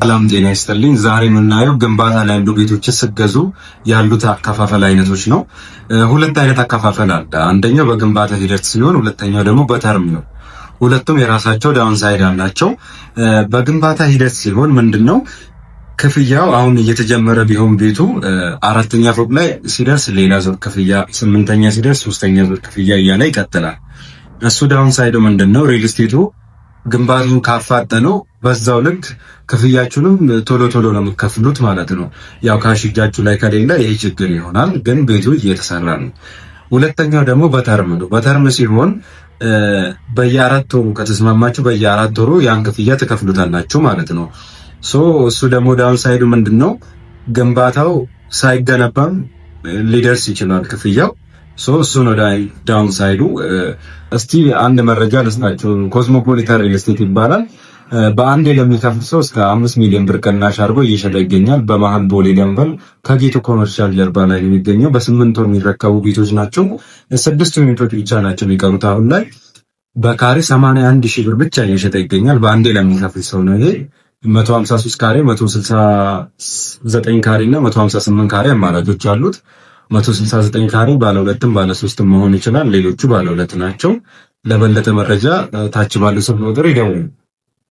ሰላም ጤና ይስጥልኝ። ዛሬ የምናየው ግንባታ ላይ ያሉ ቤቶችን ስገዙ ያሉት አከፋፈል አይነቶች ነው። ሁለት አይነት አከፋፈል አለ። አንደኛው በግንባታ ሂደት ሲሆን ሁለተኛው ደግሞ በተርም ነው። ሁለቱም የራሳቸው ዳውንሳይድ አላቸው። በግንባታ ሂደት ሲሆን ምንድነው ክፍያው አሁን እየተጀመረ ቢሆን ቤቱ አራተኛ ፎቅ ላይ ሲደርስ ሌላ ዙር ክፍያ፣ ስምንተኛ ሲደርስ ሶስተኛ ዙር ክፍያ እያለ ይቀጥላል። እሱ ዳውንሳይዱ ምንድነው ሪል ስቴቱ ግንባታውን ካፋጠነው በዛው ልክ ክፍያችሁንም ቶሎ ቶሎ ነው የምትከፍሉት ማለት ነው። ያው ካሽ እጃችሁ ላይ ከሌለ ይሄ ችግር ይሆናል፣ ግን ቤቱ እየተሰራ ነው። ሁለተኛው ደግሞ በተርም ነው። በተርም ሲሆን በየአራት ወሩ ከተስማማችሁ በየአራት ወሩ ያን ክፍያ ትከፍሉታላችሁ ማለት ነው። እሱ ደግሞ ዳውንሳይዱ ምንድነው ግንባታው ሳይገነባም ሊደርስ ይችላል ክፍያው። እሱ ነው ዳውንሳይዱ። እስቲ አንድ መረጃ ልስጣችሁ። ኮስሞፖሊታን ሪል ስቴት ይባላል። በአንዴ ለሚከፍል ሰው እስከ 5 ሚሊዮን ብር ቅናሽ አድርጎ እየሸጠ ይገኛል። በመሃል ቦሌ ደንበል ከጌቱ ኮመርሻል ጀርባ ላይ የሚገኘው በ8 ወር የሚረከቡ ቤቶች ናቸው። 6 ዩኒቶች ብቻ ናቸው የሚቀሩት አሁን ላይ። በካሬ 81 ሺህ ብር ብቻ እየሸጠ ይገኛል። በአንዴ ለሚከፍል ሰው ነው ይሄ። 153 ካሬ፣ 169 ካሬ እና 158 ካሬ አማራጮች አሉት። 169 ካሬ ባለ ሁለትም ባለ ሶስትም መሆን ይችላል። ሌሎቹ ባለ ሁለት ናቸው። ለበለጠ መረጃ ታች ባለው ስልክ ቁጥር ይደውሉ።